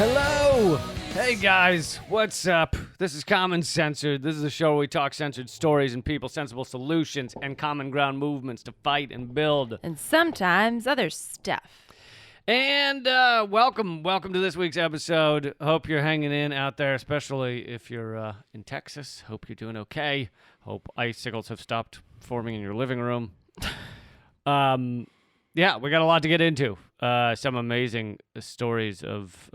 Hello! Hey guys, what's up? This is Common Censored. This is a show where we talk censored stories and people, sensible solutions, and common ground movements to fight and build. And sometimes other stuff. And welcome to this week's episode. Hope you're hanging in out there, especially if you're in Texas. Hope you're doing okay. Hope icicles have stopped forming in your living room. Yeah, we got a lot to get into. Some amazing stories of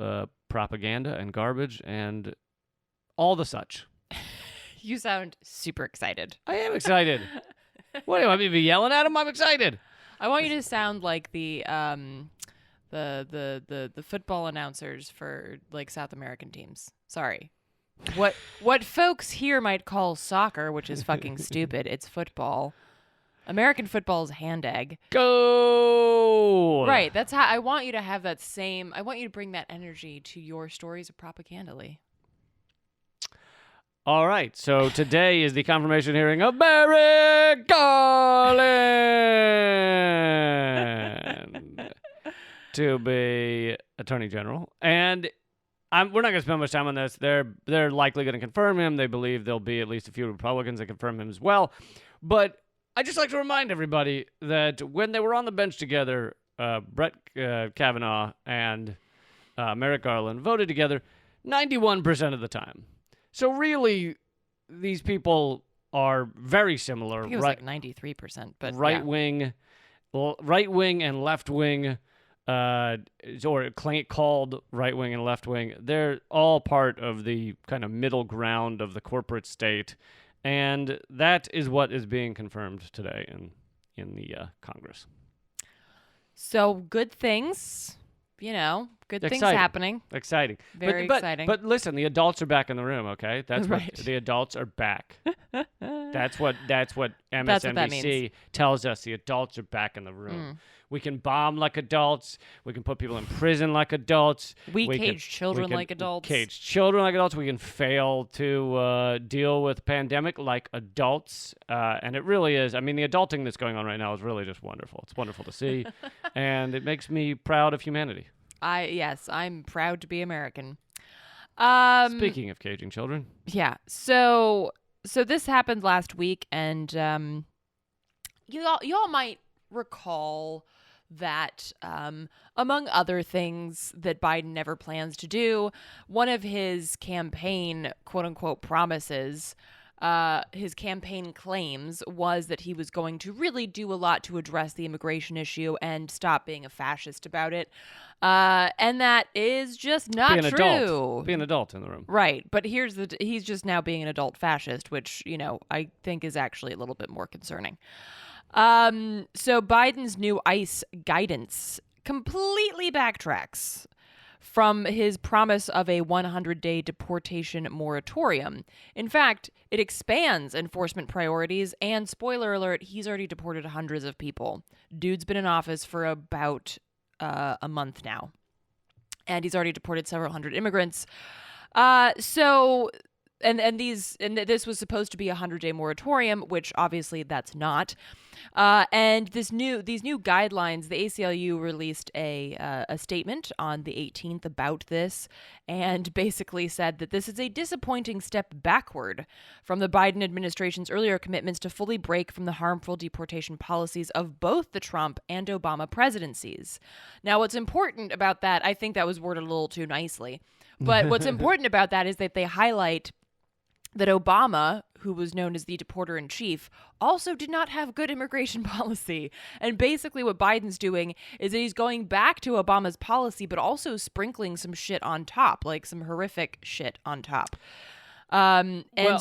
propaganda and garbage and all the such. You sound super excited. I am excited. What do you want me to be yelling at him? I'm excited. I want you to sound like the football announcers for like South American teams. Sorry. What folks here might call soccer, which is fucking stupid. It's football. American football is hand egg. Go! Right. That's how I want you to have that same. I want you to bring that energy to your stories of propaganda. All right. So today is the confirmation hearing of Barry Garland to be Attorney General. And we're not going to spend much time on this. They're likely going to confirm him. They believe there'll be at least a few Republicans that confirm him as well. But I just like to remind everybody that when they were on the bench together, Brett Kavanaugh and Merrick Garland voted together 91% of the time. So really, these people are very similar. I think it was like 93%, but right wing and left wing, or called right wing and left wing. They're all part of the kind of middle ground of the corporate state. And that is what is being confirmed today in the Congress. So good things, good things happening. Exciting. Very exciting. But listen, the adults are back in the room, okay? That's right. what the adults are back. That's what MSNBC That's what that means. tells us. The adults are back in the room. We can bomb like adults. We can put people in prison like adults. We cage children like adults. Cage children like adults. We can fail to deal with pandemic like adults. And it really is. I mean, the adulting that's going on right now is really just wonderful. It's wonderful to see. And it makes me proud of humanity. Yes, I'm proud to be American. Speaking of caging children. Yeah. So this happened last week, and you all might recall that among other things that Biden never plans to do, one of his campaign quote-unquote promises, his campaign claims, was that he was going to really do a lot to address the immigration issue and stop being a fascist about it. And that is just not true. Be an adult in the room. Right. But he's just now being an adult fascist, which, I think is actually a little bit more concerning. So Biden's new ICE guidance completely backtracks from his promise of a 100-day deportation moratorium. In fact, it expands enforcement priorities, and spoiler alert, he's already deported hundreds of people. Dude's been in office for about a month now, and he's already deported several hundred immigrants. And this was supposed to be a 100-day moratorium, which obviously that's not. And these new guidelines, the ACLU released a statement on the 18th about this, and basically said that this is a disappointing step backward from the Biden administration's earlier commitments to fully break from the harmful deportation policies of both the Trump and Obama presidencies. Now, what's important about that, I think that was worded a little too nicely, but what's important about that is that they highlight that Obama, who was known as the deporter-in-chief, also did not have good immigration policy. And basically what Biden's doing is that he's going back to Obama's policy, but also sprinkling some shit on top, like some horrific shit on top. And I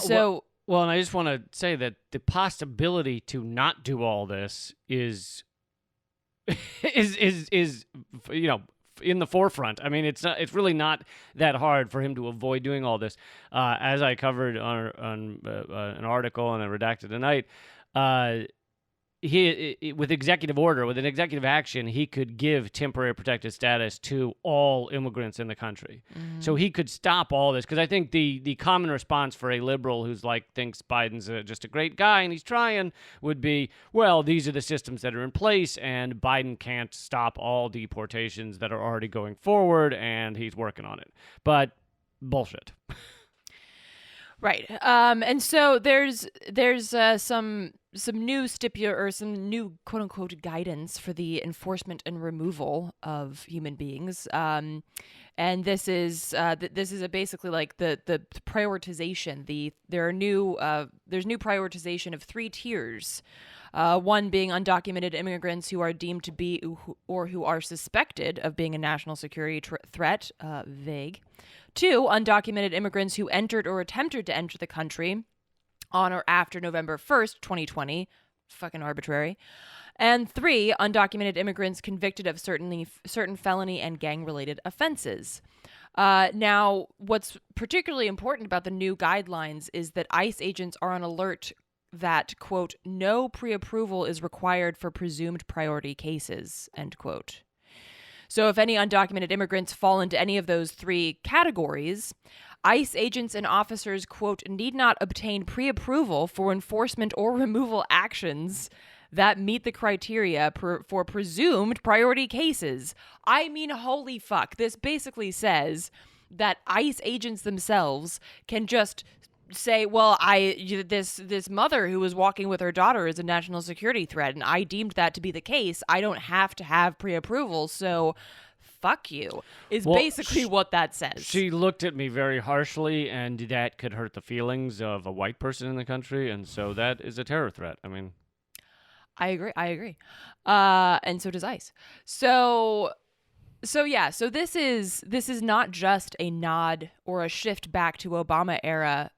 just want to say that the possibility to not do all this is in the forefront. I mean, it's really not that hard for him to avoid doing all this. As I covered on an article and I redacted tonight, with executive order, with an executive action, he could give temporary protected status to all immigrants in the country. So he could stop all this. Because I think the common response for a liberal who's like thinks Biden's just a great guy and he's trying would be, well, these are the systems that are in place, and Biden can't stop all deportations that are already going forward, and he's working on it. But bullshit. Right. And so there's some new some new quote unquote guidance for the enforcement and removal of human beings. And this is basically like the prioritization. There's new prioritization of 3 tiers. One being undocumented immigrants who are deemed to be or who are suspected of being a national security threat, vague. 2, undocumented immigrants who entered or attempted to enter the country on or after November 1st, 2020. Fucking arbitrary. And 3, undocumented immigrants convicted of certain felony and gang-related offenses. Now, what's particularly important about the new guidelines is that ICE agents are on alert that, quote, no pre-approval is required for presumed priority cases, end quote. So if any undocumented immigrants fall into any of those 3 categories, ICE agents and officers, quote, need not obtain pre-approval for enforcement or removal actions that meet the criteria for presumed priority cases. I mean, holy fuck. This basically says that ICE agents themselves can just say, well, this mother who was walking with her daughter is a national security threat, and I deemed that to be the case. I don't have to have pre-approval, so fuck you, is basically what that says. She looked at me very harshly, and that could hurt the feelings of a white person in the country, and so that is a terror threat. I mean, I agree. And so does ICE. So yeah, so this is not just a nod or a shift back to Obama era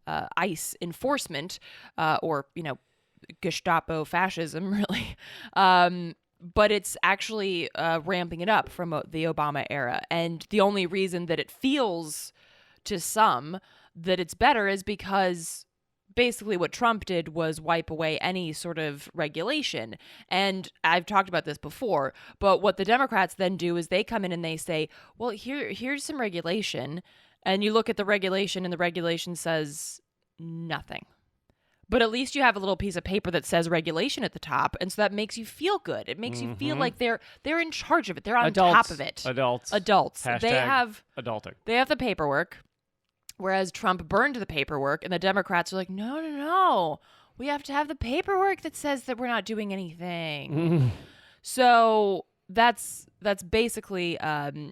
ICE enforcement or Gestapo fascism, really, but it's actually ramping it up from the Obama era. And the only reason that it feels to some that it's better is because basically what Trump did was wipe away any sort of regulation. And I've talked about this before, but what the Democrats then do is they come in and they say, well, here's some regulation. And you look at the regulation and the regulation says nothing. But at least you have a little piece of paper that says regulation at the top. And so that makes you feel good. It makes you feel like they're in charge of it. They're on top of it. Adults. Hashtag they have adulting. They have the paperwork. Whereas Trump burned the paperwork, and the Democrats are like, no, we have to have the paperwork that says that we're not doing anything. So that's basically the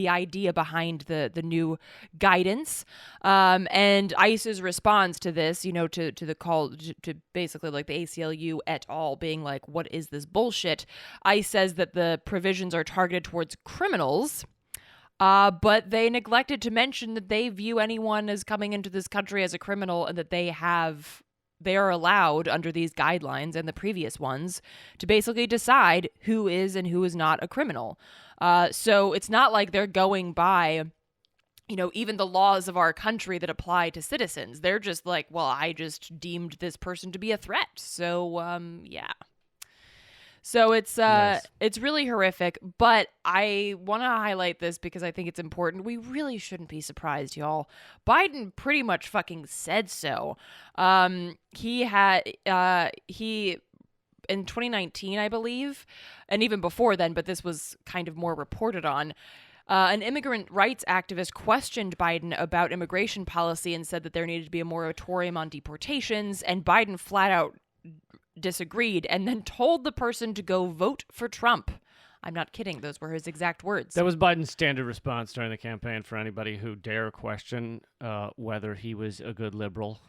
idea behind the new guidance, and ICE's response to this, to the call to basically like the ACLU et al. Being like, what is this bullshit? ICE says that the provisions are targeted towards criminals. But they neglected to mention that they view anyone as coming into this country as a criminal, and that they are allowed under these guidelines and the previous ones to basically decide who is and who is not a criminal. So it's not like they're going by, even the laws of our country that apply to citizens. They're just like, well, I just deemed this person to be a threat. So, yeah. So it's really horrific, but I want to highlight this because I think it's important. We really shouldn't be surprised, y'all. Biden pretty much fucking said so. He in 2019, I believe, and even before then, but this was kind of more reported on. An immigrant rights activist questioned Biden about immigration policy and said that there needed to be a moratorium on deportations, and Biden flat out disagreed and then told the person to go vote for Trump. I'm not kidding. Those were his exact words. That was Biden's standard response during the campaign for anybody who dare question whether he was a good liberal,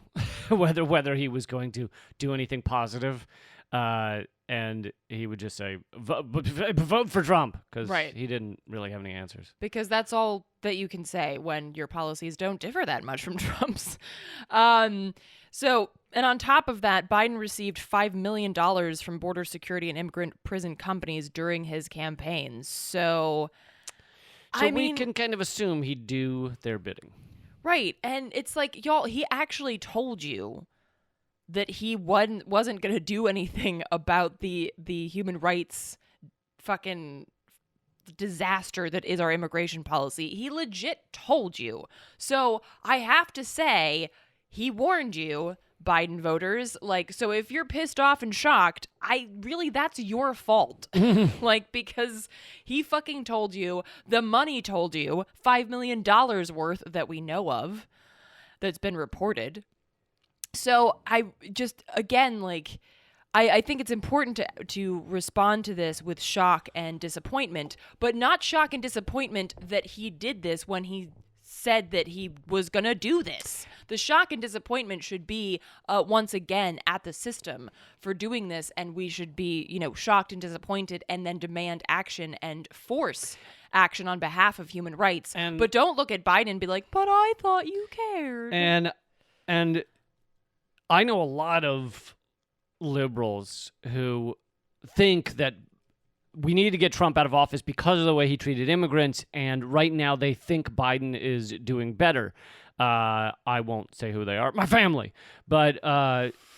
whether he was going to do anything positive. And he would just say, vote for Trump, because he didn't really have any answers. Because that's all that you can say when your policies don't differ that much from Trump's. And on top of that, Biden received $5 million from border security and immigrant prison companies during his campaign. So we can kind of assume he'd do their bidding. Right. And it's like, y'all, he actually told you that he wasn't going to do anything about the human rights fucking disaster that is our immigration policy. He legit told you. So I have to say, he warned you, Biden voters. Like, so if you're pissed off and shocked, that's your fault. Like, because he fucking told you, the money told you, $5 million worth that we know of that's been reported. So I just, again, like, I think it's important to respond to this with shock and disappointment, but not shock and disappointment that he did this when he said that he was going to do this. The shock and disappointment should be, once again, at the system for doing this, and we should be, shocked and disappointed and then demand action and force action on behalf of human rights. But don't look at Biden and be like, but I thought you cared. And I know a lot of liberals who think that we need to get Trump out of office because of the way he treated immigrants, and right now they think Biden is doing better. I won't say who they are, my family, but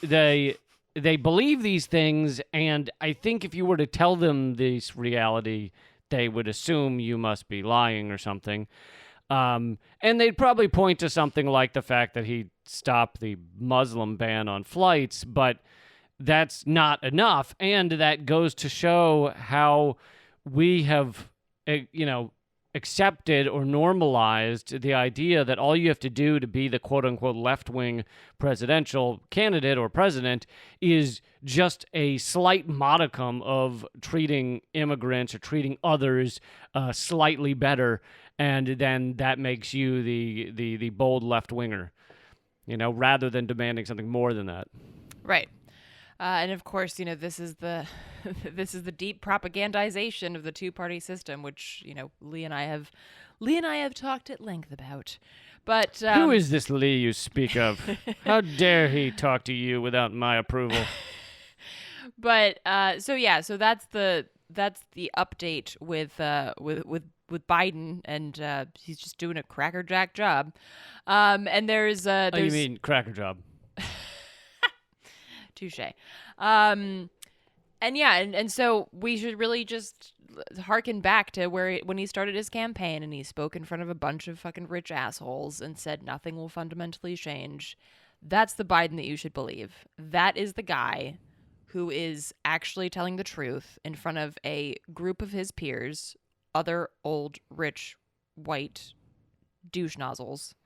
they believe these things, and I think if you were to tell them this reality, they would assume you must be lying or something. And they'd probably point to something like the fact that he stopped the Muslim ban on flights, but that's not enough, and that goes to show how we have, accepted or normalized the idea that all you have to do to be the quote-unquote left-wing presidential candidate or president is just a slight modicum of treating immigrants or treating others slightly better, and then that makes you the bold left-winger, rather than demanding something more than that. Right. And of course, this is the deep propagandization of the two-party system, which Lee and I have talked at length about. But who is this Lee you speak of? How dare he talk to you without my approval? But so that's the update with Biden, and he's just doing a crackerjack job. And there's you mean cracker job? Touche. And so we should really just harken back to when he started his campaign and he spoke in front of a bunch of fucking rich assholes and said nothing will fundamentally change. That's the Biden that you should believe. That is the guy who is actually telling the truth in front of a group of his peers, other old, rich, white douche nozzles.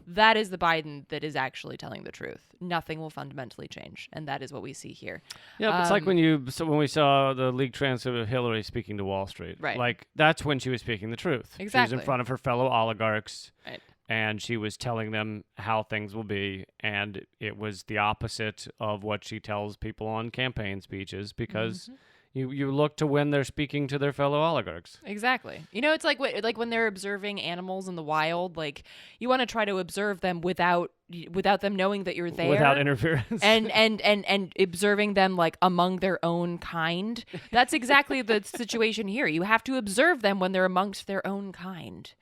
That is the Biden that is actually telling the truth. Nothing will fundamentally change, and that is what we see here. Yeah, it's like when we saw the leaked transcript of Hillary speaking to Wall Street. Right. Like, that's when she was speaking the truth. Exactly. She was in front of her fellow oligarchs, right, and she was telling them how things will be, and it was the opposite of what she tells people on campaign speeches, because you look to when they're speaking to their fellow oligarchs. Exactly. It's like when they're observing animals in the wild. Like, you want to try to observe them without them knowing that you're there, without interference, and observing them like among their own kind. That's exactly the situation here. You have to observe them when they're amongst their own kind.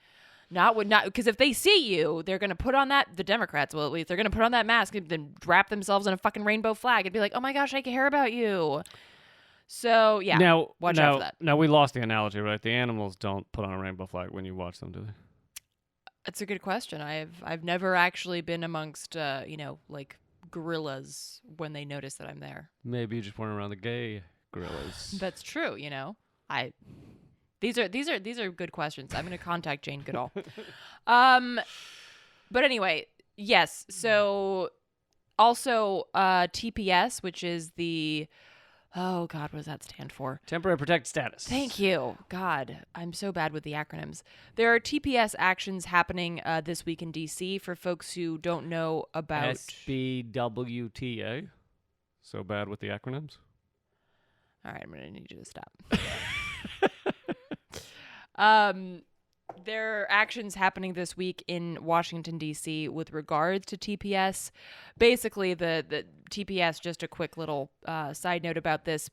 Not because if they see you, they're gonna put on the Democrats will at least, they're gonna put on that mask and then wrap themselves in a fucking rainbow flag and be like, oh my gosh, I care about you. So, yeah, watch out for that. Now, we lost the analogy, right? The animals don't put on a rainbow flag when you watch them, do they? That's a good question. I've never actually been amongst, like gorillas when they notice that I'm there. Maybe you just weren't around the gay gorillas. That's true, These are good questions. I'm going to contact Jane Goodall. But anyway, yes. So, also, TPS, which is the... Oh, God, what does that stand for? Temporary protected status. Thank you. God, I'm so bad with the acronyms. There are TPS actions happening this week in D.C. for folks who don't know about... SBWTA. So bad with the acronyms. All right, I'm going to need you to stop. There are actions happening this week in Washington, D.C. with regards to TPS. Basically, the TPS, just a quick little side note about this.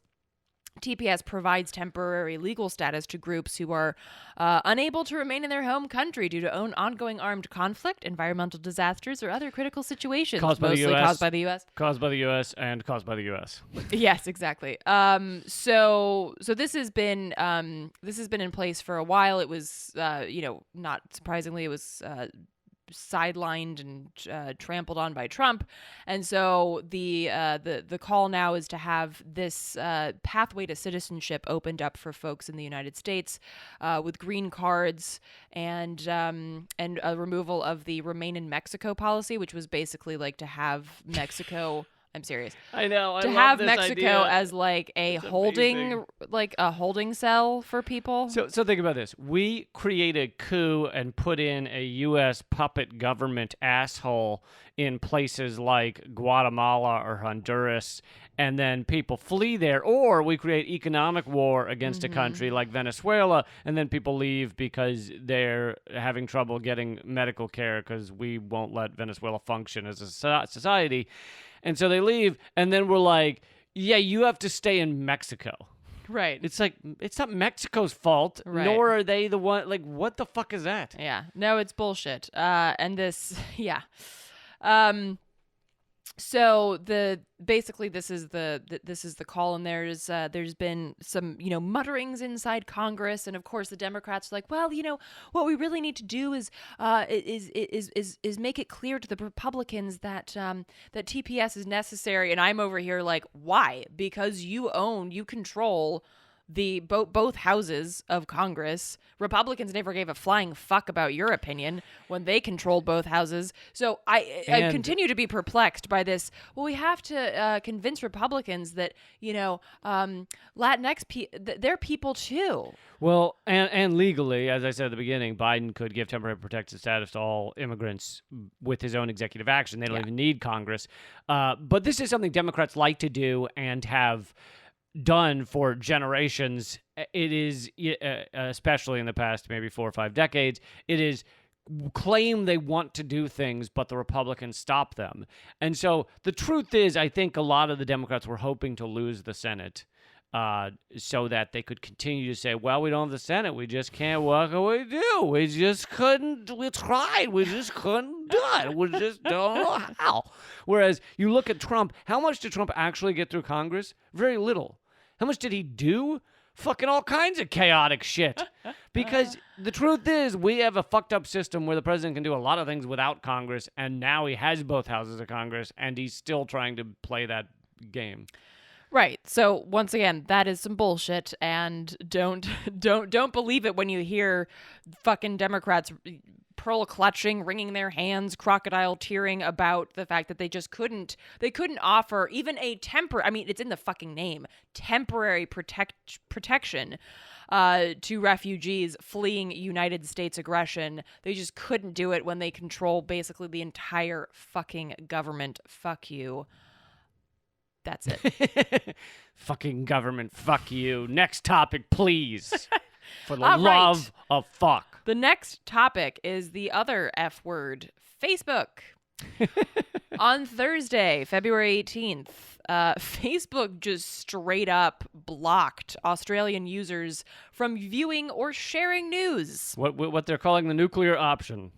TPS provides temporary legal status to groups who are unable to remain in their home country due to ongoing armed conflict, environmental disasters, or other critical situations, mostly caused by the U.S. Caused by the U.S. and caused by the U.S. Yes, exactly. So this has been in place for a while. It was, not surprisingly, it was sidelined and trampled on by Trump, and so the call now is to have this pathway to citizenship opened up for folks in the United States with green cards and a removal of the Remain in Mexico policy, which was basically like to have Mexico. I'm serious. I know. To have Mexico as like a holding cell for people. So think about this. We create a coup and put in a U.S. puppet government asshole in places like Guatemala or Honduras, and then people flee there. Or we create economic war against a country like Venezuela, and then people leave because they're having trouble getting medical care because we won't let Venezuela function as a society. And so they leave, and then we're like, yeah, you have to stay in Mexico. Right. It's like, it's not Mexico's fault, nor are they the one, like, what the fuck is that? Yeah. No, it's bullshit. And this, yeah. So basically this is the call, and there's been some mutterings inside Congress, and of course the Democrats are like, well, what we really need to do is make it clear to the Republicans that that TPS is necessary, and I'm over here like, why? Because you control the both houses of Congress. Republicans never gave a flying fuck about your opinion when they controlled both houses. So I continue to be perplexed by this. Well, we have to convince Republicans that Latinx they're people too. Well, and legally, as I said at the beginning, Biden could give temporary protected status to all immigrants with his own executive action. They don't even need Congress. But this is something Democrats like to do and have done for generations. It is, especially in the past maybe 4 or 5 decades, it is claim they want to do things, but the Republicans stop them. And so the truth is, I think a lot of the Democrats were hoping to lose the Senate so that they could continue to say, well, we don't have the Senate. We just can't. What can we do? We just couldn't. We tried. We just couldn't do it. We just don't know how. Whereas you look at Trump, how much did Trump actually get through Congress? Very little. How much did he do? Fucking all kinds of chaotic shit. Because the truth is, we have a fucked up system where the president can do a lot of things without Congress, and now he has both houses of Congress, and he's still trying to play that game. Right. So once again, that is some bullshit, and don't believe it when you hear fucking Democrats pearl clutching, wringing their hands, crocodile tearing about the fact that they couldn't offer even a it's in the fucking name, temporary protection to refugees fleeing United States aggression. They just couldn't do it when they control basically the entire fucking government. Fuck you. That's it. Fucking government, fuck you. Next topic, please. For the love of fuck. The next topic is the other F word, Facebook. On Thursday, February 18th, Facebook just straight up blocked Australian users from viewing or sharing news. What they're calling the nuclear option.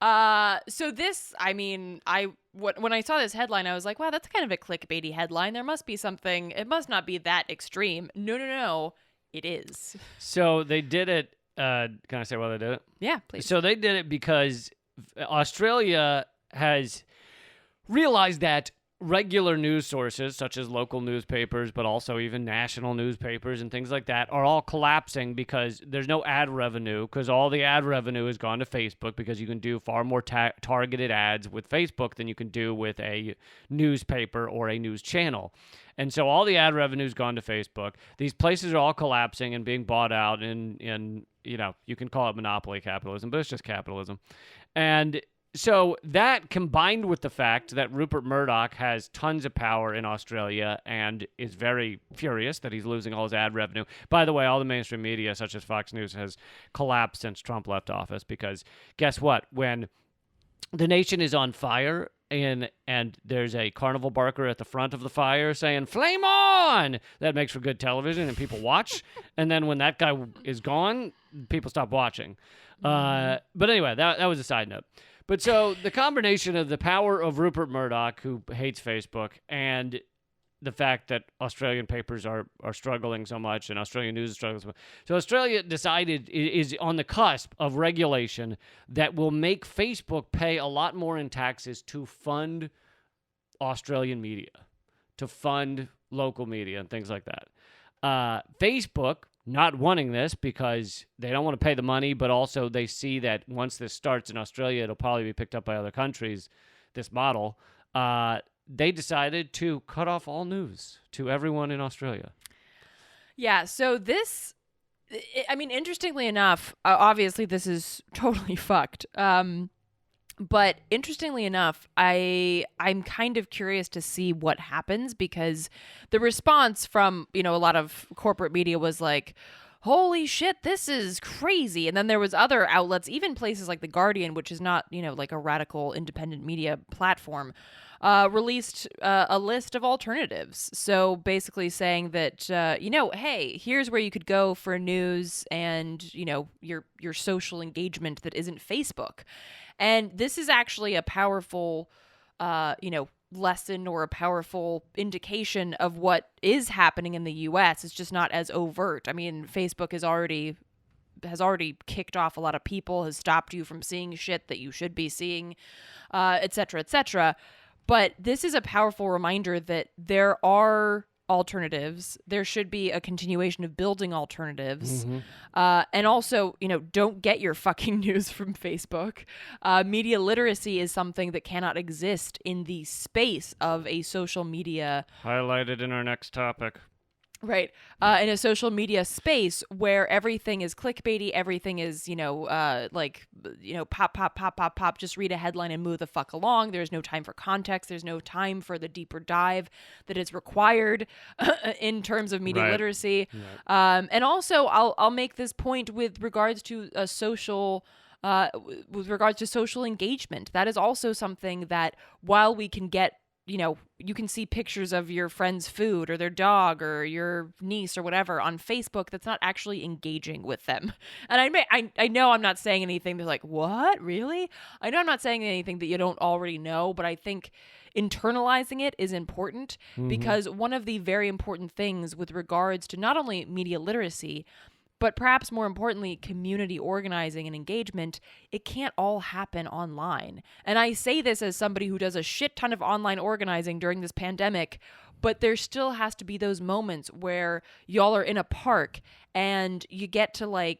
So this, when I saw this headline, I was like, wow, that's kind of a clickbaity headline. There must be something. It must not be that extreme. No. It is. So they did it. Can I say why they did it? Yeah, please. So they did it because Australia has realized that regular news sources, such as local newspapers, but also even national newspapers and things like that, are all collapsing because there's no ad revenue, because all the ad revenue has gone to Facebook, because you can do far more targeted ads with Facebook than you can do with a newspaper or a news channel. And so all the ad revenue's gone to Facebook. These places are all collapsing and being bought out in you can call it monopoly capitalism, but it's just capitalism. And so that, combined with the fact that Rupert Murdoch has tons of power in Australia and is very furious that he's losing all his ad revenue. By the way, all the mainstream media, such as Fox News, has collapsed since Trump left office, because guess what? When the nation is on fire and there's a carnival barker at the front of the fire saying "Flame on." That makes for good television, and people watch. And then when that guy is gone, people stop watching. But anyway, that was a side note. But so the combination of the power of Rupert Murdoch, who hates Facebook, and the fact that Australian papers are struggling so much and Australian news is struggling so much. So Australia decided is on the cusp of regulation that will make Facebook pay a lot more in taxes to fund Australian media, to fund local media and things like that. Facebook not wanting this because they don't want to pay the money, but also they see that once this starts in Australia, it'll probably be picked up by other countries, this model. They decided to cut off all news to everyone in Australia. Yeah, so this, I mean, interestingly enough, obviously this is totally fucked. But interestingly enough, I'm kind of curious to see what happens, because the response from, a lot of corporate media was like, holy shit, this is crazy. And then there was other outlets, even places like The Guardian, which is not, like a radical independent media platform, released a list of alternatives. So basically saying that, hey, here's where you could go for news and, your social engagement that isn't Facebook. And this is actually a powerful, lesson or a powerful indication of what is happening in the U.S. It's just not as overt. I mean, Facebook has already kicked off a lot of people, has stopped you from seeing shit that you should be seeing, et cetera, et cetera. But this is a powerful reminder that there are alternatives. There should be a continuation of building alternatives. And also, don't get your fucking news from Facebook. Media literacy is something that cannot exist in the space of a social media. Highlighted in our next topic. Right. In a social media space where everything is clickbaity, everything is, pop, pop, pop, pop, pop, just read a headline and move the fuck along. There's no time for context. There's no time for the deeper dive that is required in terms of media literacy. Right. And also, I'll make this point with regards to social engagement. That is also something that, while we can get, you can see pictures of your friend's food or their dog or your niece or whatever on Facebook, that's not actually engaging with them. And I know I'm not saying anything that's like, what? Really? I know I'm not saying anything that you don't already know, but I think internalizing it is important, because one of the very important things with regards to not only media literacy, but perhaps more importantly, community organizing and engagement, it can't all happen online. And I say this as somebody who does a shit ton of online organizing during this pandemic, but there still has to be those moments where y'all are in a park and you get to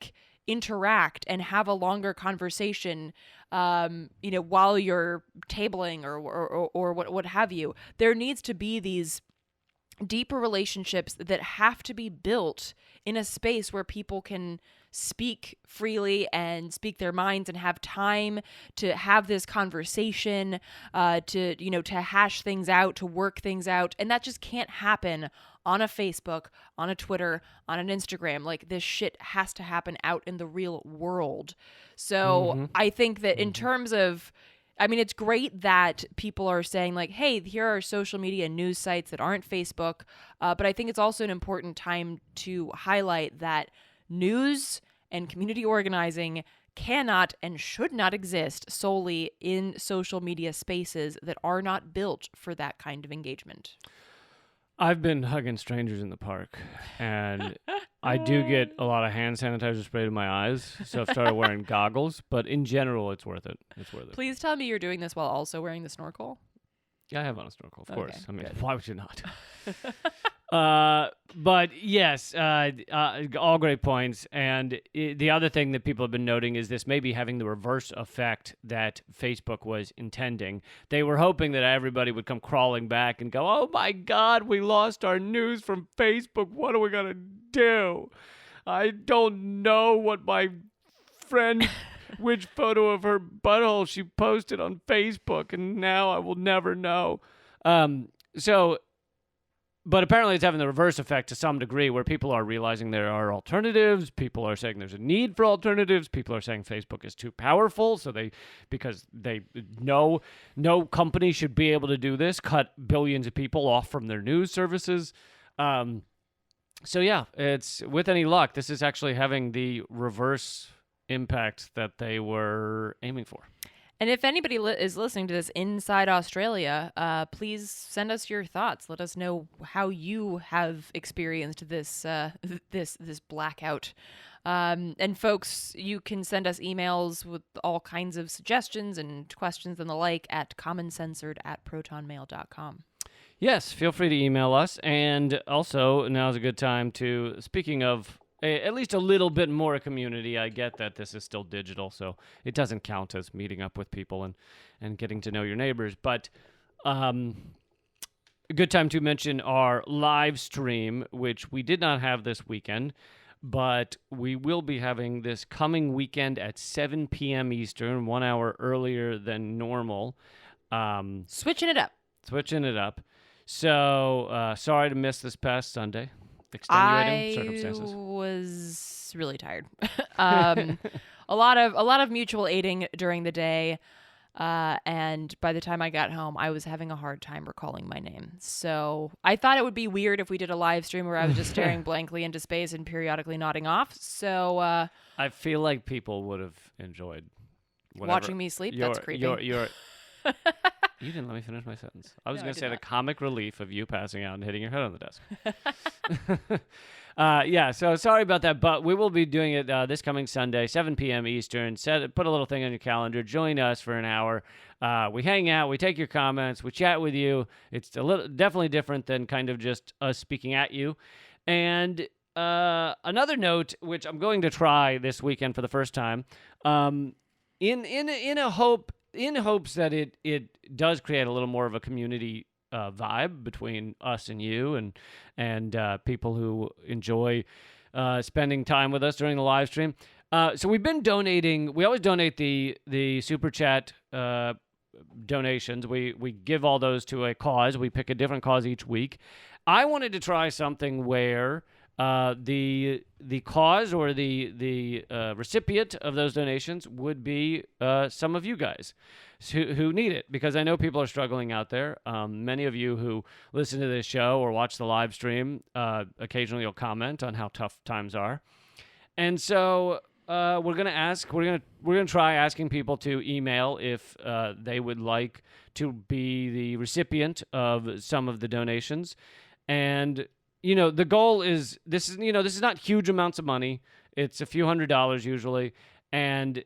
interact and have a longer conversation, while you're tabling or what have you. There needs to be these deeper relationships that have to be built in a space where people can speak freely and speak their minds and have time to have this conversation, to hash things out, to work things out. And that just can't happen on a Facebook, on a Twitter, on an Instagram. This shit has to happen out in the real world. So I think that in terms of, it's great that people are saying hey, here are social media news sites that aren't Facebook. But I think it's also an important time to highlight that news and community organizing cannot and should not exist solely in social media spaces that are not built for that kind of engagement. I've been hugging strangers in the park, and I do get a lot of hand sanitizer sprayed in my eyes, so I've started wearing goggles, but in general, it's worth it. It's worth it. Please tell me you're doing this while also wearing the snorkel. Yeah, I have on a snorkel, of course. I mean, good. Why would you not? But yes, all great points. And the other thing that people have been noting is this may be having the reverse effect that Facebook was intending. They were hoping that everybody would come crawling back and go, oh my God, we lost our news from Facebook. What are we going to do? I don't know what my friend, which photo of her butthole she posted on Facebook, and now I will never know. So But apparently it's having the reverse effect to some degree, where people are realizing there are alternatives. People are saying there's a need for alternatives. People are saying Facebook is too powerful, because they know no company should be able to do this, cut billions of people off from their news services. So yeah, it's, with any luck, this is actually having the reverse impact that they were aiming for. And if anybody is listening to this inside Australia, please send us your thoughts. Let us know how you have experienced this this blackout. And folks, you can send us emails with all kinds of suggestions and questions and the like at commoncensored@protonmail.com. Yes, feel free to email us. And also, now's a good time to, speaking of at least a little bit more community. I get that this is still digital, so it doesn't count as meeting up with people and getting to know your neighbors. But a good time to mention our live stream, which we did not have this weekend, but we will be having this coming weekend at 7 p.m. Eastern, 1 hour earlier than normal. Switching it up. So, sorry to miss this past Sunday. Extenuating circumstances. I was really tired. A lot of mutual aiding during the day, and by the time I got home, I was having a hard time recalling my name. So I thought it would be weird if we did a live stream where I was just staring blankly into space and periodically nodding off. So I feel like people would have enjoyed watching me sleep. That's creepy. You didn't let me finish my sentence. I was going to say the comic relief of you passing out and hitting your head on the desk. Yeah, so sorry about that, but we will be doing it this coming Sunday, 7 p.m. Eastern. Put a little thing on your calendar. Join us for an hour. We hang out. We take your comments. We chat with you. It's definitely different than kind of just us speaking at you. And another note, which I'm going to try this weekend for the first time, in hopes that it does create a little more of a community vibe between us and you and people who enjoy spending time with us during the live stream. So we've been donating. We always donate the super chat donations. We give all those to a cause. We pick a different cause each week. I wanted to try something where the cause or the recipient of those donations would be some of you guys who need it, because I know people are struggling out there. Many of you who listen to this show or watch the live stream occasionally will comment on how tough times are, and so we're gonna try asking people to email if they would like to be the recipient of some of the donations. And the goal is, this is not huge amounts of money. It's a few $100s usually. And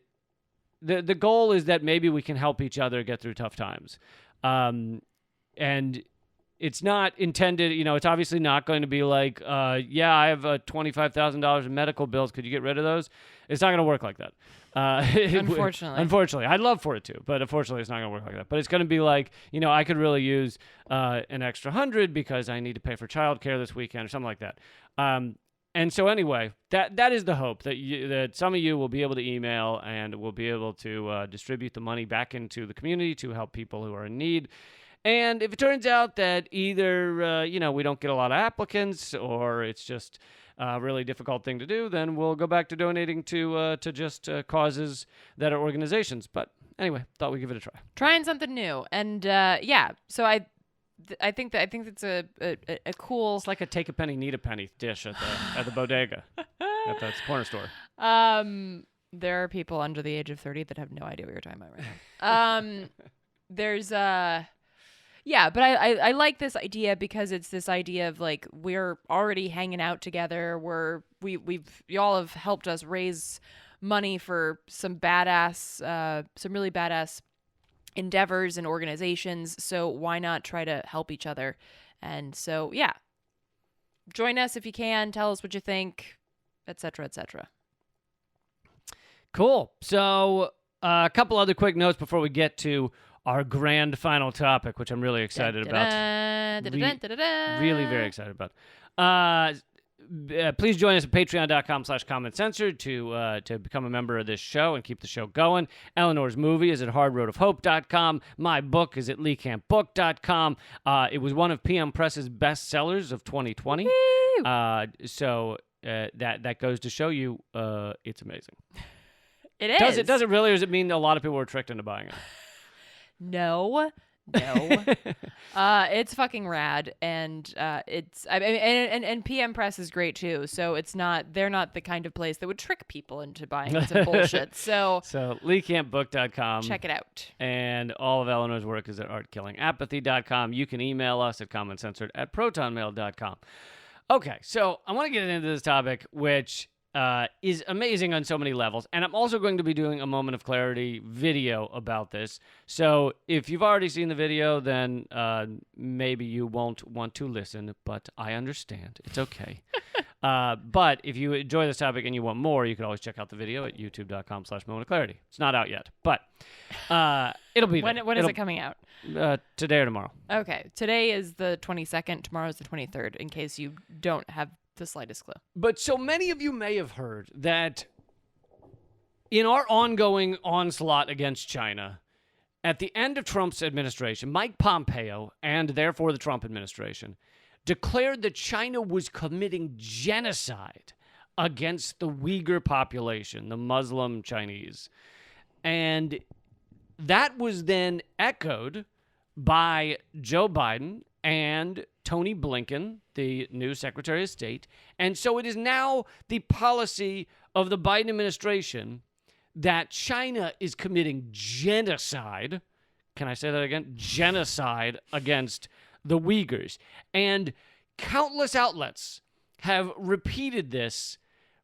the goal is that maybe we can help each other get through tough times. And it's not intended, it's obviously not going to be like, yeah, I have $25,000 in medical bills. Could you get rid of those? It's not going to work like that. Unfortunately. I'd love for it to, but unfortunately it's not going to work like that. But it's going to be like, I could really use an extra 100 because I need to pay for childcare this weekend or something like that. And so anyway, that is the hope, that some of you will be able to email and will be able to distribute the money back into the community to help people who are in need. And if it turns out that either, we don't get a lot of applicants, or it's just a really difficult thing to do, then we'll go back to donating to just causes that are organizations. But anyway, thought we'd give it a try. Trying something new. And so I think that's a cool. It's like a take a penny, need a penny dish at the bodega at the corner store. There are people under the age of 30 that have no idea what you're talking about right now. There's Yeah, but I like this idea because it's this idea of like, we're already hanging out together. Y'all have helped us raise money for some really badass endeavors and organizations. So why not try to help each other? And so, yeah, join us if you can. Tell us what you think, etc., etc. Cool. So a couple other quick notes before we get to our grand final topic, which I'm really excited about. Really very excited about. please join us at patreon.com/commoncensored to become a member of this show and keep the show going. Eleanor's movie is at hardroadofhope.com. My book is at leecampbook.com. It was one of PM Press's bestsellers of 2020. So that goes to show you it's amazing. It is. Does it really, or does it mean a lot of people were tricked into buying it? No. It's fucking rad, and and PM Press is great too. So they're not the kind of place that would trick people into buying some bullshit. So leecampbook.com. check it out. And all of Eleanor's work is at artkillingapathy.com. You can email us at commoncensored@protonmail.com. Okay, so I want to get into this topic, which is amazing on so many levels. And I'm also going to be doing a Moment of Clarity video about this. So if you've already seen the video, then maybe you won't want to listen, but I understand. It's okay. But if you enjoy this topic and you want more, you can always check out the video at youtube.com/Moment of Clarity. It's not out yet, but it'll be there. When is it coming out? Today or tomorrow. Okay. Today is the 22nd. Tomorrow is the 23rd, in case you don't have the slightest clue. But so many of you may have heard that in our ongoing onslaught against China, at the end of Trump's administration, Mike Pompeo, and therefore the Trump administration, declared that China was committing genocide against the Uighur population, the Muslim Chinese. And that was then echoed by Joe Biden and Tony Blinken, the new Secretary of State. And so it is now the policy of the Biden administration that China is committing genocide. Can I say that again? Genocide against the Uyghurs. And countless outlets have repeated this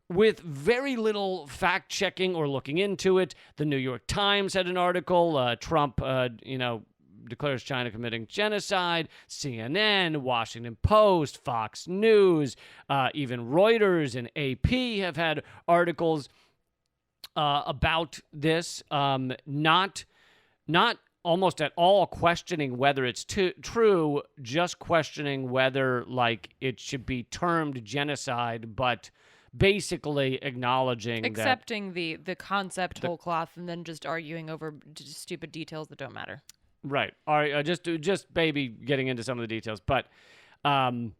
with very little fact-checking or looking into it. The New York Times had an article, Trump, declares China committing genocide. CNN, Washington Post, Fox News, even Reuters and AP have had articles about this, not almost at all questioning whether it's true, just questioning whether it should be termed genocide, but basically accepting the concept whole cloth, and then just arguing over stupid details that don't matter. Right. All right. Just maybe getting into some of the details, but and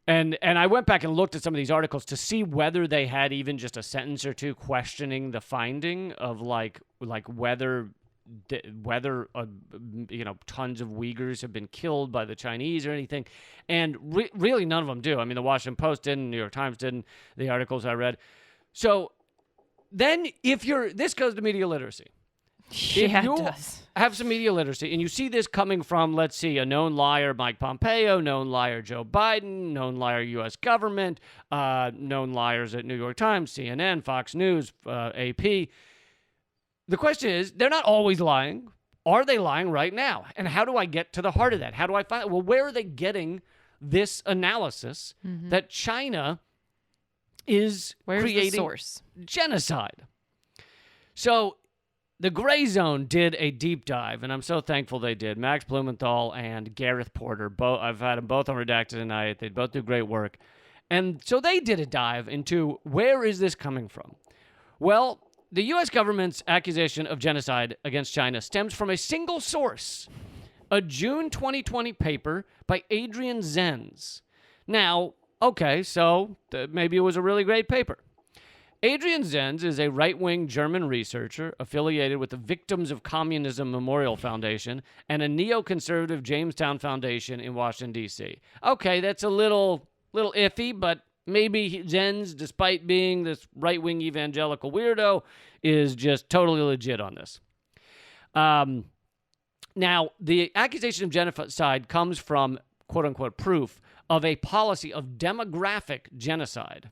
I went back and looked at some of these articles to see whether they had even just a sentence or two questioning the finding of whether tons of Uyghurs have been killed by the Chinese or anything, and really none of them do. I mean, the Washington Post didn't, New York Times didn't, the articles I read. So then, this goes to media literacy. Yeah, if you it does. have some media literacy and you see this coming from, let's see, a known liar, Mike Pompeo, known liar, Joe Biden, known liar, U.S. government, known liars at New York Times, CNN, Fox News, AP. The question is, they're not always lying. Are they lying right now? And how do I get to the heart of that? How do I find it? Well, where are they getting this analysis that China is creating the source? Genocide? So the Gray Zone did a deep dive, and I'm so thankful they did. Max Blumenthal and Gareth Porter, I've had them both on Redacted tonight. They both do great work. And so they did a dive into where is this coming from? Well, the U.S. government's accusation of genocide against China stems from a single source, a June 2020 paper by Adrian Zenz. Now, okay, so maybe it was a really great paper. Adrian Zenz is a right-wing German researcher affiliated with the Victims of Communism Memorial Foundation and a neoconservative Jamestown Foundation in Washington, D.C. Okay, that's a little iffy, but maybe Zenz, despite being this right-wing evangelical weirdo, is just totally legit on this. Now, the accusation of genocide comes from, quote-unquote, proof of a policy of demographic genocide.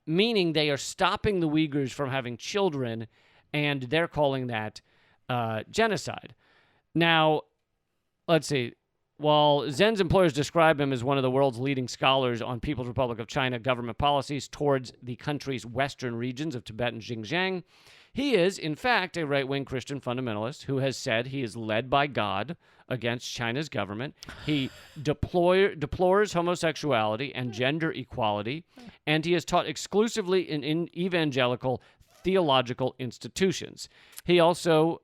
Meaning they are stopping the Uyghurs from having children, and they're calling that genocide. Now, let's see. while Zen's employers describe him as one of the world's leading scholars on People's Republic of China government policies towards the country's western regions of Tibet and Xinjiang, he is, in fact, a right-wing Christian fundamentalist who has said he is led by God against China's government. He deplores homosexuality and gender equality, and he is taught exclusively in evangelical theological institutions. He also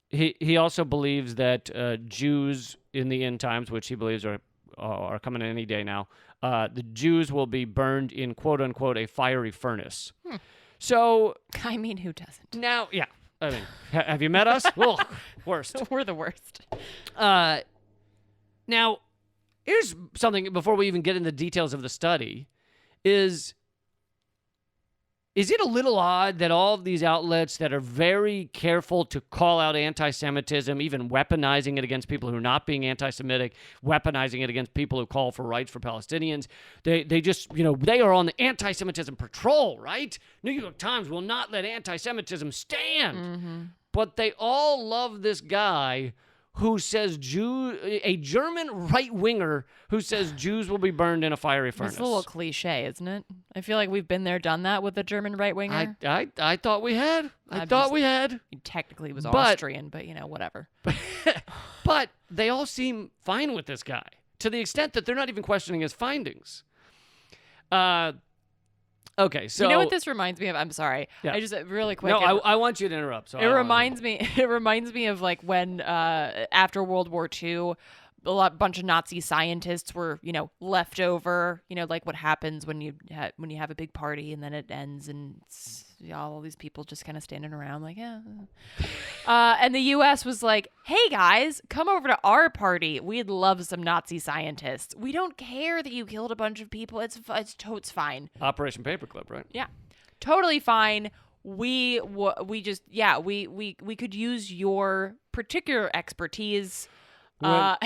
he also believes that Jews in the end times, which he believes are coming any day now, the Jews will be burned in quote unquote a fiery furnace. So I mean, who doesn't? now, yeah. I mean, have you met us? Ugh, worst. We're the worst. Now, here's something before we even get into the details of the study: is it a little odd that all of these outlets that are very careful to call out anti-Semitism, even weaponizing it against people who are not being anti-Semitic, weaponizing it against people who call for rights for Palestinians, they just, they are on the anti-Semitism patrol, right? New York Times will not let anti-Semitism stand. Mm-hmm. But they all love this guy who says a German right-winger who says Jews will be burned in a fiery furnace. It's a little cliche, isn't it? I feel like we've been there, done that with the German right-winger. I thought we had. I thought we had. He technically was Austrian, but, whatever. But they all seem fine with this guy, to the extent that they're not even questioning his findings. Okay, so you know what this reminds me of? I'm sorry. Yeah. I just really quick. No, I want you to interrupt. So it reminds me of like when after World War II, bunch of Nazi scientists were left over. Like what happens when you have a big party and then it ends and all these people just kind of standing around like yeah. And the U.S. was like, hey guys, come over to our party. We'd love some Nazi scientists. We don't care that you killed a bunch of people. It's fine. Operation Paperclip, right? Yeah, totally fine. We could use your particular expertise. And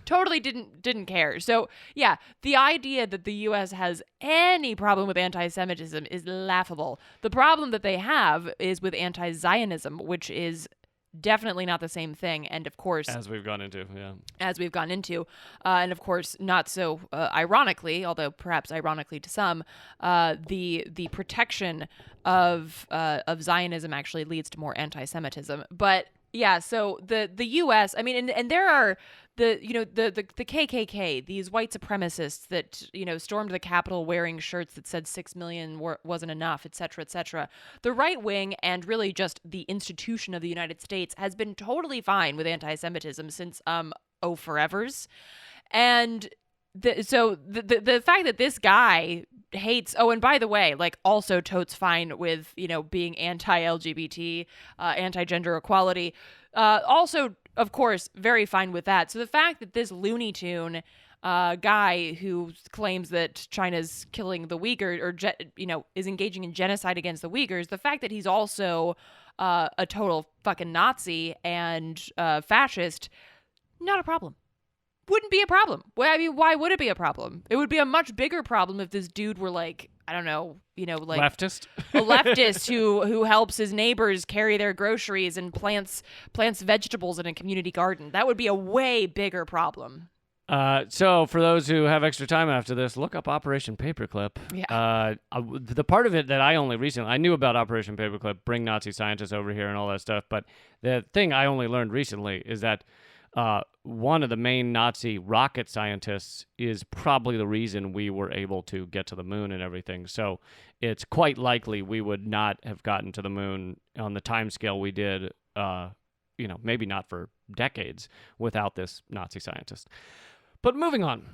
totally didn't care. So yeah, the idea that the U.S. has any problem with anti-Semitism is laughable. The problem that they have is with anti-Zionism, which is definitely not the same thing. And of course, as we've gone into, and of course, not so ironically, although perhaps ironically to some, the protection of Zionism actually leads to more anti-Semitism, but. Yeah, so the U.S. I mean, and there are the KKK, these white supremacists that stormed the Capitol wearing shirts that said 6 million wasn't enough, et cetera, et cetera. The right wing and really just the institution of the United States has been totally fine with anti-Semitism since forevers, and. The fact that this guy hates, and by the way, like also totes fine with, being anti-LGBT, anti-gender equality, also, of course, very fine with that. So the fact that this Looney Tune guy who claims that China's killing the Uyghurs or, is engaging in genocide against the Uyghurs, the fact that he's also a total fucking Nazi and fascist, not a problem. Wouldn't be a problem. Well, I mean, why would it be a problem? It would be a much bigger problem if this dude were like, I don't know, like leftist, a leftist who helps his neighbors carry their groceries and plants vegetables in a community garden. That would be a way bigger problem. So for those who have extra time after this, look up Operation Paperclip. Yeah. The part of it that I knew about Operation Paperclip, bring Nazi scientists over here and all that stuff, but the thing I only learned recently is that one of the main Nazi rocket scientists is probably the reason we were able to get to the moon and everything. So it's quite likely we would not have gotten to the moon on the timescale we did, maybe not for decades without this Nazi scientist. But moving on,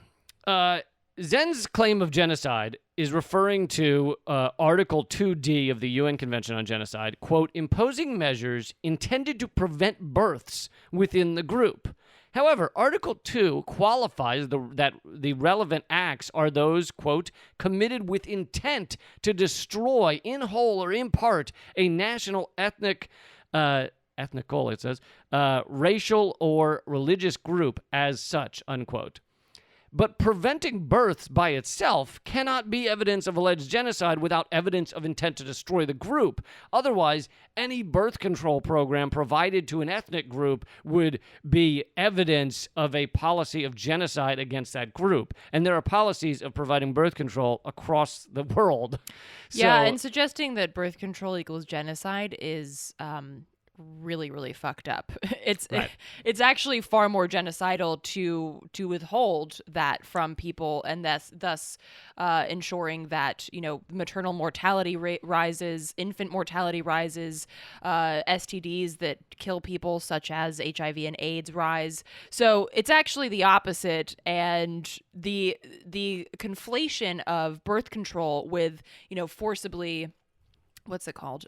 Zen's claim of genocide is referring to Article 2D of the UN Convention on Genocide, quote, imposing measures intended to prevent births within the group. However, Article 2 qualifies that the relevant acts are those, quote, committed with intent to destroy in whole or in part a national ethnical, it says, racial or religious group as such, unquote. But preventing births by itself cannot be evidence of alleged genocide without evidence of intent to destroy the group. Otherwise, any birth control program provided to an ethnic group would be evidence of a policy of genocide against that group. And there are policies of providing birth control across the world. Yeah, and suggesting that birth control equals genocide is really, really fucked up. It's actually far more genocidal to withhold that from people, and thus ensuring that maternal mortality rate rises, infant mortality rises, STDs that kill people such as HIV and AIDS rise. So it's actually the opposite, and the conflation of birth control with forcibly, what's it called?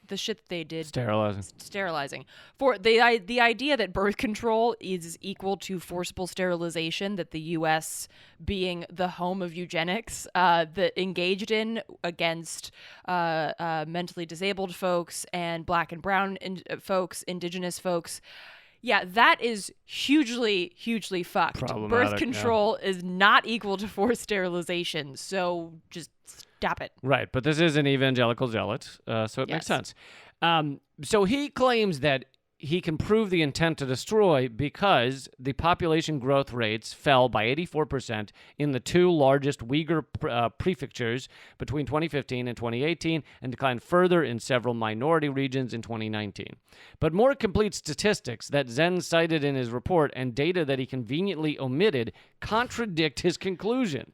The shit that they did, sterilizing, for the idea that birth control is equal to forcible sterilization, that the U.S. being the home of eugenics, that engaged in against mentally disabled folks and black and brown folks, indigenous folks. Yeah, that is hugely, hugely fucked. Birth control is not equal to forced sterilization, so just stop it. Right, but this is an evangelical zealot, so it makes sense. So he claims that he can prove the intent to destroy because the population growth rates fell by 84% in the two largest Uighur prefectures between 2015 and 2018 and declined further in several minority regions in 2019. But more complete statistics that Zen cited in his report and data that he conveniently omitted contradict his conclusion.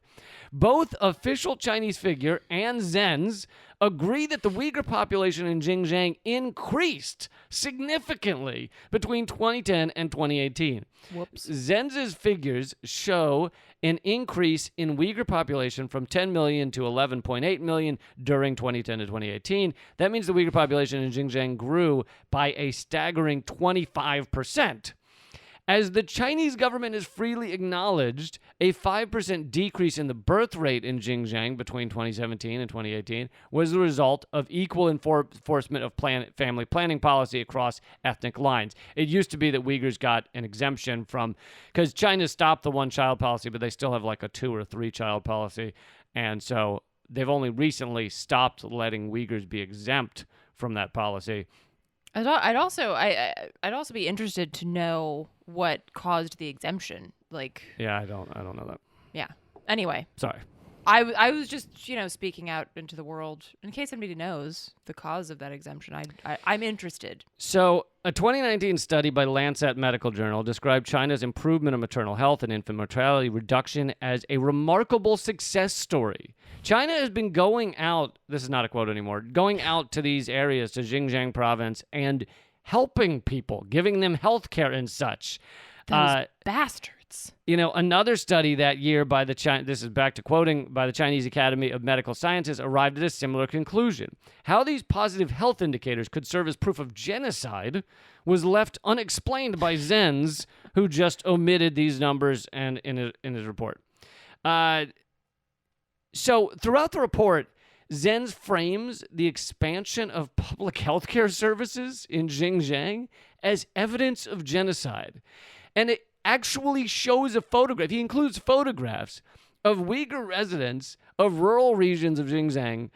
Both official Chinese figure and Zen's agree that the Uighur population in Xinjiang increased significantly between 2010 and 2018. Whoops. Zen's figures show an increase in Uighur population from 10 million to 11.8 million during 2010 to 2018. That means the Uighur population in Xinjiang grew by a staggering 25%. As the Chinese government has freely acknowledged, a 5% decrease in the birth rate in Xinjiang between 2017 and 2018 was the result of equal enforcement of family planning policy across ethnic lines. It used to be that Uyghurs got an exemption from, because China stopped the one-child policy, but they still have like a 2 or 3-child policy, and so they've only recently stopped letting Uyghurs be exempt from that policy. I'd also be interested to know what caused the exemption. Yeah, I don't know that. Yeah. Anyway, sorry. I was just speaking out into the world in case anybody knows the cause of that exemption. I'm interested. So, a 2019 study by Lancet Medical Journal described China's improvement of maternal health and infant mortality reduction as a remarkable success story. China has been going out, this is not a quote anymore, going out to these areas, to Xinjiang province, and helping people, giving them health care and such. Those bastards. Another study that year by this is back to quoting, by the Chinese Academy of Medical Sciences arrived at a similar conclusion. How these positive health indicators could serve as proof of genocide was left unexplained by Zen's, who just omitted these numbers and in his report. So throughout the report, Zen's frames the expansion of public health care services in Xinjiang as evidence of genocide. And it actually shows a photograph. He includes photographs of Uyghur residents of rural regions of Xinjiang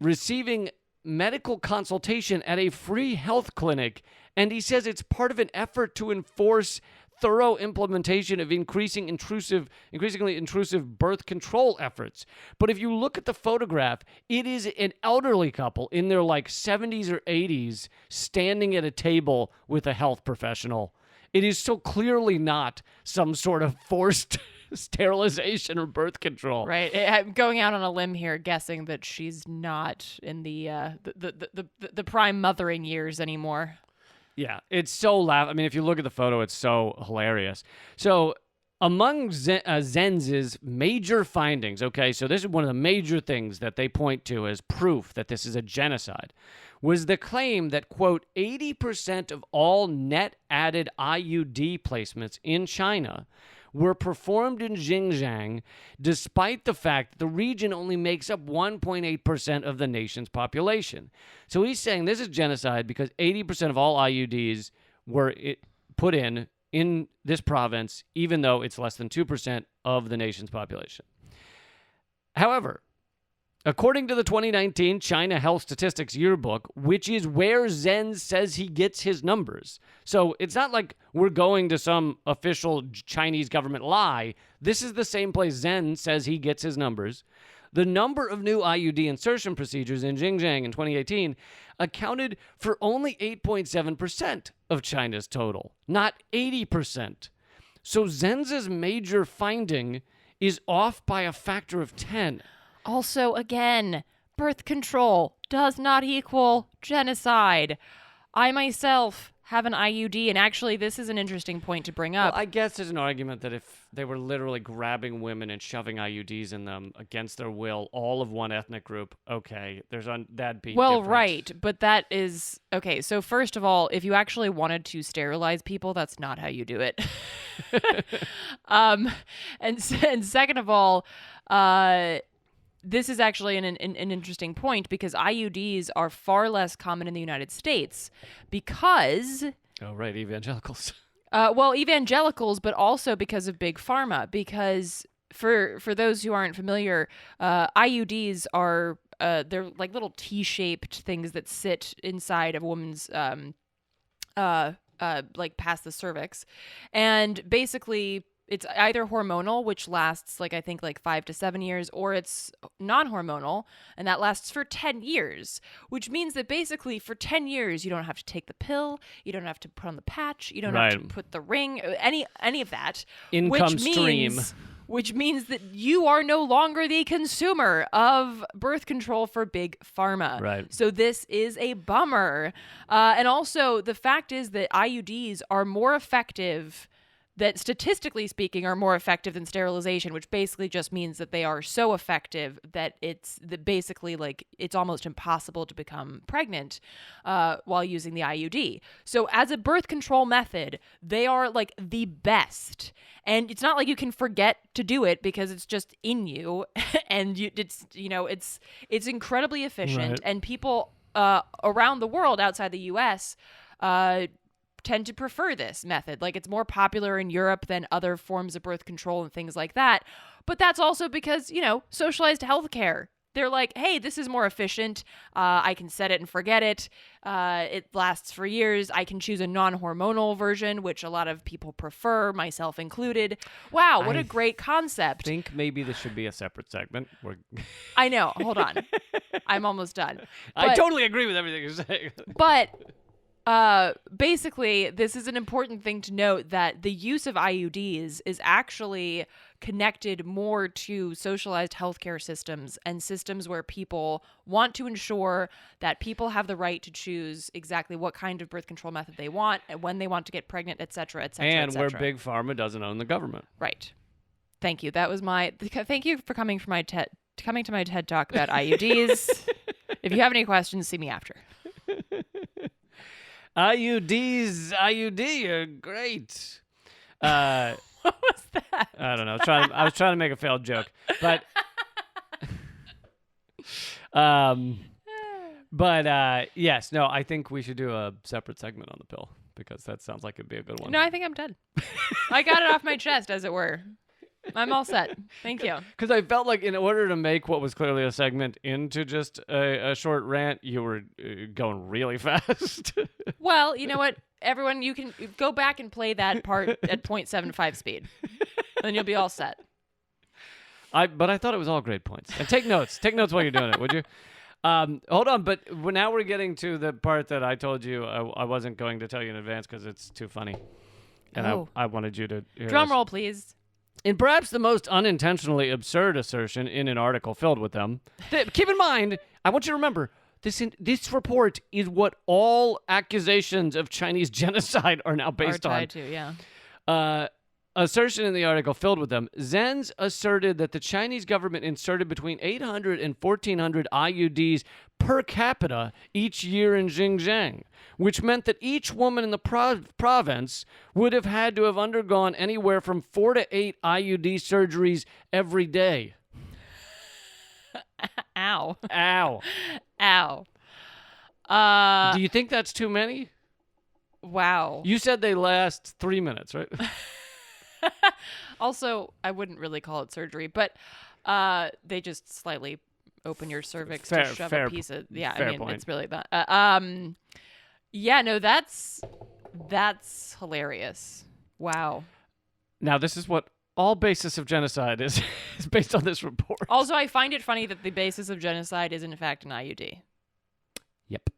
receiving medical consultation at a free health clinic. And he says it's part of an effort to enforce thorough implementation of increasingly intrusive birth control efforts. But if you look at the photograph, it is an elderly couple in their 70s or 80s standing at a table with a health professional. It is so clearly not some sort of forced sterilization or birth control. Right. I'm going out on a limb here, guessing that she's not in the prime mothering years anymore. Yeah, it's so I mean, if you look at the photo, it's so hilarious. So among Zen's major findings, okay, so this is one of the major things that they point to as proof that this is a genocide, was the claim that, quote, 80% of all net added IUD placements in China were performed in Xinjiang, despite the fact that the region only makes up 1.8% of the nation's population. So he's saying this is genocide because 80% of all IUDs were put in in this province, even though it's less than 2% of the nation's population. However, according to the 2019 China Health Statistics Yearbook, which is where Zenz says he gets his numbers. So it's not like we're going to some official Chinese government lie. This is the same place Zenz says he gets his numbers. The number of new IUD insertion procedures in Xinjiang in 2018 accounted for only 8.7% of China's total, not 80%. So Zenz's major finding is off by a factor of 10. Also, again, birth control does not equal genocide. I myself have an IUD, and actually this is an interesting point to bring up. Well, I guess there's an argument that if they were literally grabbing women and shoving IUDs in them against their will, all of one ethnic group, okay, that'd be well, different. right, but that is okay. So first of all, if you actually wanted to sterilize people, that's not how you do it. And second of all, this is actually an interesting point because IUDs are far less common in the United States because... Oh, right, evangelicals. Well, evangelicals, but also because of Big Pharma. Because for those who aren't familiar, IUDs are they're like little T-shaped things that sit inside of a woman's like past the cervix, and basically it's either hormonal, which lasts I think 5 to 7 years, or it's non-hormonal, and that lasts for 10 years, which means that basically for 10 years, you don't have to take the pill, you don't have to put on the patch, you don't have to put the ring, any of that. Income stream. Which means that you are no longer the consumer of birth control for Big Pharma. Right. So this is a bummer. And also, the fact is that IUDs are more effective, that statistically speaking are more effective than sterilization, which basically just means that they are so effective that it's almost impossible to become pregnant while using the IUD. So as a birth control method, they are the best. And it's not like you can forget to do it because it's just in you, and it's incredibly efficient. Right. And people around the world outside the U.S. Tend to prefer this method. It's more popular in Europe than other forms of birth control and things like that. But that's also because, socialized healthcare. They're like, hey, this is more efficient. I can set it and forget it. It lasts for years. I can choose a non-hormonal version, which a lot of people prefer, myself included. Wow, what a great concept. I think maybe this should be a separate segment. I know. Hold on. I'm almost done. I totally agree with everything you're saying. But... basically, this is an important thing to note, that the use of IUDs is actually connected more to socialized healthcare systems and systems where people want to ensure that people have the right to choose exactly what kind of birth control method they want and when they want to get pregnant, et cetera, et cetera, and et cetera. where Big Pharma doesn't own the government. Right. Thank you. That was thank you for coming to my TED Talk about IUDs. If you have any questions, see me after. IUD are great. What was that? I don't know. I was trying to make a failed joke, but yes, no. I think we should do a separate segment on the pill because that sounds like it'd be a good one. No, I think I'm done. I got it off my chest, as it were. I'm all set. Thank you. Because I felt like in order to make what was clearly a segment into just a short rant, you were going really fast. Well, you know what? Everyone, you can go back and play that part at 0.75 speed. Then you'll be all set. But I thought it was all great points. And take notes. Take notes while you're doing it, would you? Hold on, but now we're getting to the part that I told you I wasn't going to tell you in advance because it's too funny. And I wanted you to hear Drum this. roll, please. In perhaps the most unintentionally absurd assertion in an article filled with them, keep in mind, I want you to remember, this report is what all accusations of Chinese genocide are now based on. Tied to, yeah. Assertion in the article filled with them, Zenz asserted that the Chinese government inserted between 800 and 1,400 IUDs per capita each year in Xinjiang, which meant that each woman in the province would have had to have undergone anywhere from 4 to 8 IUD surgeries every day. Ow. Ow. Ow. Do you think that's too many? Wow. You said they last 3 minutes, right? Also, I wouldn't really call it surgery, but they just slightly open your cervix to shove a piece of. Yeah, I mean, point. it's really that. Yeah, no, that's hilarious. Wow. Now, this is what all basis of genocide is based on this report. Also, I find it funny that the basis of genocide is in fact an IUD. Yep.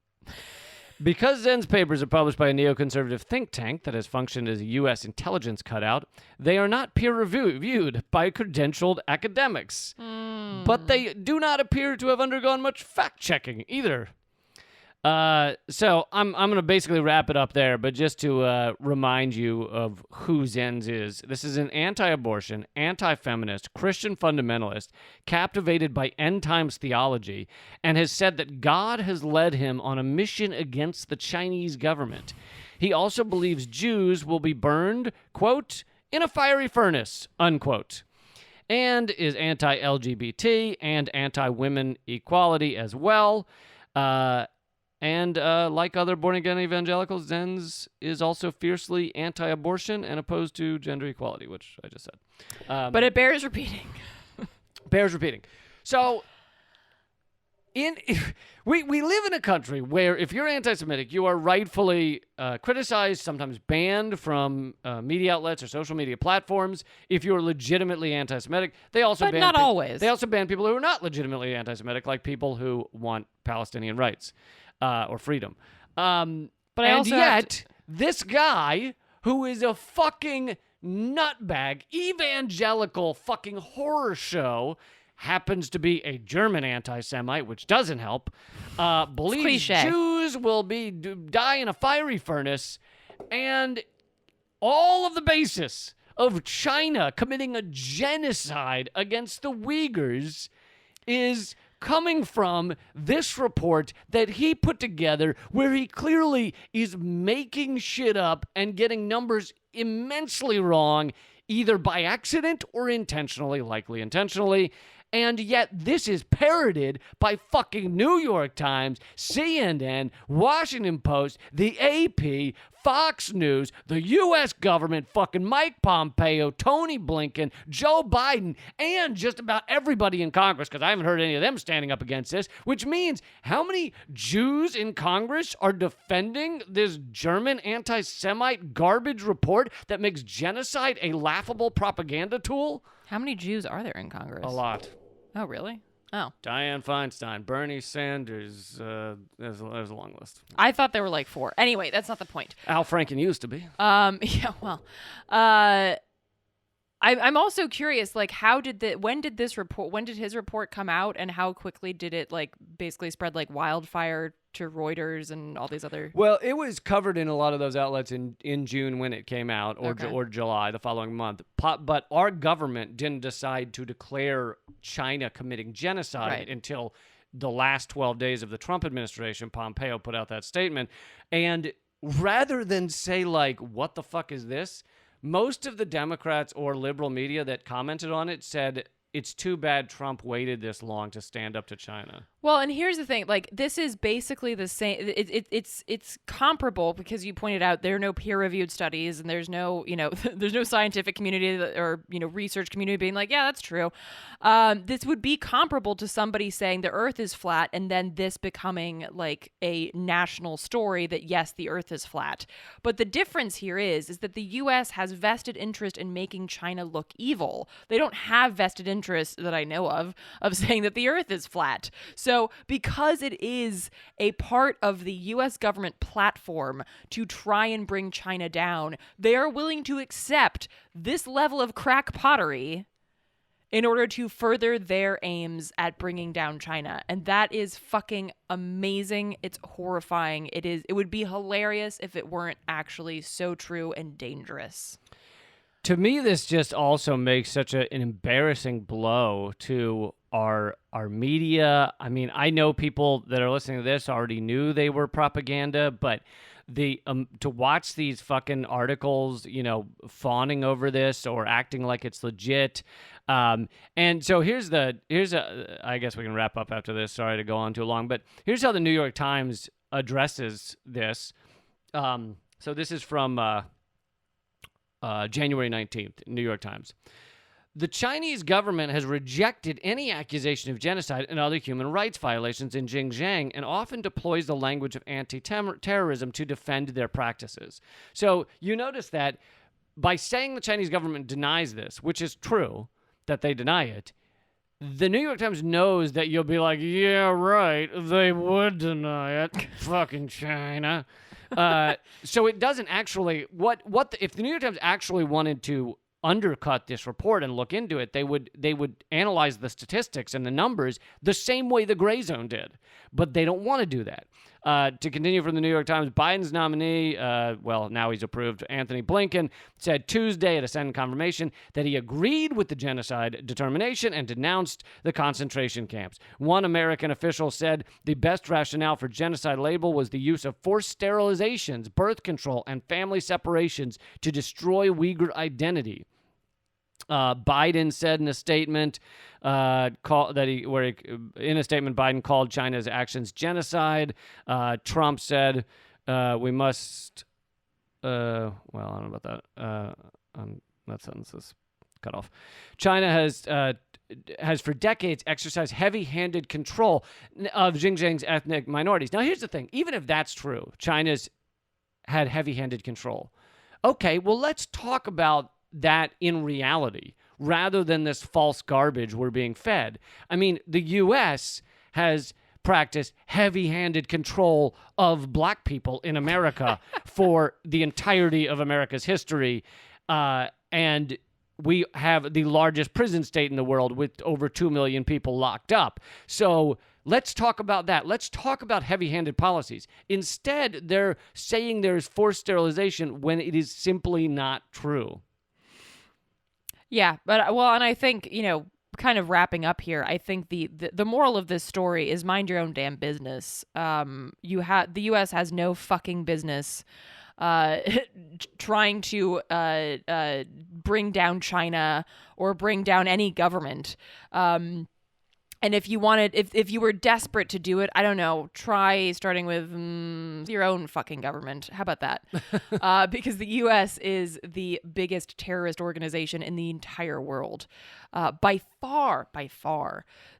Because Zen's papers are published by a neoconservative think tank that has functioned as a U.S. intelligence cutout, they are not peer-reviewed by credentialed academics. But they do not appear to have undergone much fact-checking either. So I'm going to basically wrap it up there, but just to remind you of who Zen's is. This is an anti-abortion, anti-feminist, Christian fundamentalist, captivated by end times theology, and has said that God has led him on a mission against the Chinese government. He also believes Jews will be burned, quote, in a fiery furnace, unquote, and is anti-LGBT and anti-women equality as well. And like other born-again evangelicals, Zen's is also fiercely anti-abortion and opposed to gender equality, which I just said. But it bears repeating. So, we live in a country where if you're anti-Semitic, you are rightfully criticized, sometimes banned from media outlets or social media platforms. If you're legitimately anti-Semitic, they also But not always. They also ban people who are not legitimately anti-Semitic, like people who want Palestinian rights. Or freedom. But I also this guy, who is a fucking nutbag, evangelical fucking horror show, happens to be a German anti-Semite, which doesn't help, believes Jews will die in a fiery furnace, and all of the basis of China committing a genocide against the Uyghurs is coming from this report that he put together, where he clearly is making shit up and getting numbers immensely wrong, either by accident or intentionally, likely intentionally. And yet this is parroted by fucking New York Times, CNN, Washington Post, the AP, Fox News, the U.S. government, fucking Mike Pompeo, Tony Blinken, Joe Biden, and just about everybody in Congress, because I haven't heard any of them standing up against this, which means how many Jews in Congress are defending this German anti-Semite garbage report that makes genocide a laughable propaganda tool? How many Jews are there in Congress? A lot. Oh, really? Oh. Dianne Feinstein, Bernie Sanders, there's a long list. I thought there were like 4. Anyway, that's not the point. Al Franken used to be. Yeah, well, I'm also curious, like, when did his report come out, and how quickly did it, like, basically spread like wildfire to Reuters and all these other... Well, it was covered in a lot of those outlets in June when it came out, or July, the following month. But our government didn't decide to declare China committing genocide until the last 12 days of the Trump administration. Pompeo put out that statement. And rather than say, like, what the fuck is this? Most of the Democrats or liberal media that commented on it said, it's too bad Trump waited this long to stand up to China. Well, and here's the thing, like, this is basically the same. It's comparable, because you pointed out there are no peer-reviewed studies, and there's no, there's no scientific community or, research community being like, yeah, that's true. This would be comparable to somebody saying the earth is flat, and then this becoming like a national story that, yes, the earth is flat. But the difference here is that the U.S. has vested interest in making China look evil. They don't have vested interest that I know of saying that the earth is flat. So because it is a part of the U.S. government platform to try and bring China down, they are willing to accept this level of crack pottery in order to further their aims at bringing down China. And that is fucking amazing. It's horrifying. It would be hilarious if it weren't actually so true and dangerous. To me, this just also makes such an embarrassing blow to our media. I mean, I know people that are listening to this already knew they were propaganda, but to watch these fucking articles, fawning over this or acting like it's legit. And so here's I guess we can wrap up after this. Sorry to go on too long, but here's how the New York Times addresses this. So this is from January 19th, New York Times. The Chinese government has rejected any accusation of genocide and other human rights violations in Xinjiang and often deploys the language of anti-terrorism to defend their practices. So you notice that by saying the Chinese government denies this, which is true, that they deny it, the New York Times knows that you'll be like, yeah, right, they would deny it. Fucking China. So it doesn't actually, if the New York Times actually wanted to undercut this report and look into it, they would analyze the statistics and the numbers the same way the Gray Zone did, but they don't want to do that. To continue from the New York Times, Biden's nominee, now he's approved, Anthony Blinken, said Tuesday at a Senate confirmation that he agreed with the genocide determination and denounced the concentration camps. One American official said the best rationale for genocide label was the use of forced sterilizations, birth control, and family separations to destroy Uighur identity. Biden said in a statement, Biden called China's actions genocide. Trump said, we must, I don't know about that. That sentence is cut off. China has for decades exercised heavy-handed control of Xinjiang's ethnic minorities. Now, here's the thing. Even if that's true, China's had heavy-handed control. Okay, well, let's talk about that in reality rather than this false garbage we're being fed. I mean, the U.S. has practiced heavy-handed control of black people in America for the entirety of America's history, and we have the largest prison state in the world with over 2 million people locked up. So let's talk about that. Let's talk about heavy-handed policies. Instead, they're saying there's forced sterilization when it is simply not true. Yeah, but and I think, kind of wrapping up here, I think the moral of this story is mind your own damn business. The U.S. has no fucking business trying to bring down China or bring down any government. And if you wanted, if you were desperate to do it, I don't know, try starting with your own fucking government. How about that? Because the U.S. is the biggest terrorist organization in the entire world, by far.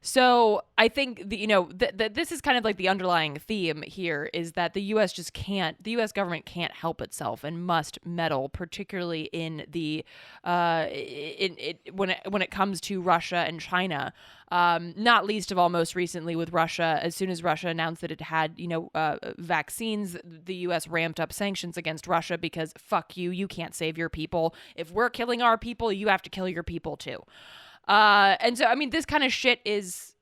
So I think this is kind of like the underlying theme here is that the U.S. the U.S. government can't help itself and must meddle, particularly in when it comes to Russia and China. Not least of all, most recently with Russia, as soon as Russia announced that it had, vaccines, the U.S. ramped up sanctions against Russia because fuck you, you can't save your people. If we're killing our people, you have to kill your people too. And so, I mean, this kind of shit is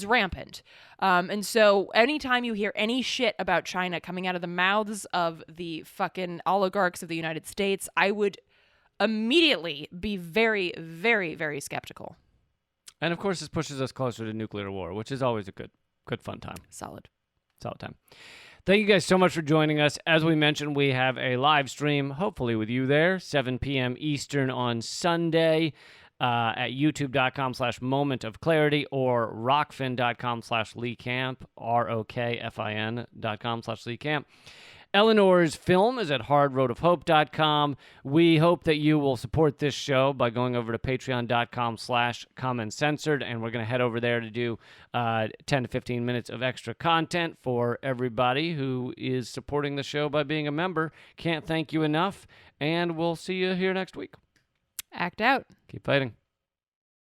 rampant. And so anytime you hear any shit about China coming out of the mouths of the fucking oligarchs of the United States, I would immediately be very, very, very skeptical. And of course, this pushes us closer to nuclear war, which is always a good fun time. Solid time. Thank you guys so much for joining us. As we mentioned, we have a live stream, hopefully with you there, 7 p.m. Eastern on Sunday at youtube.com/momentofclarity or rockfin.com/leecamp, ROKFIN.com/leecamp. Eleanor's film is at hardroadofhope.com. We hope that you will support this show by going over to patreon.com/commoncensored, and we're going to head over there to do 10 to 15 minutes of extra content for everybody who is supporting the show by being a member. Can't thank you enough, and we'll see you here next week. Act out. Keep fighting.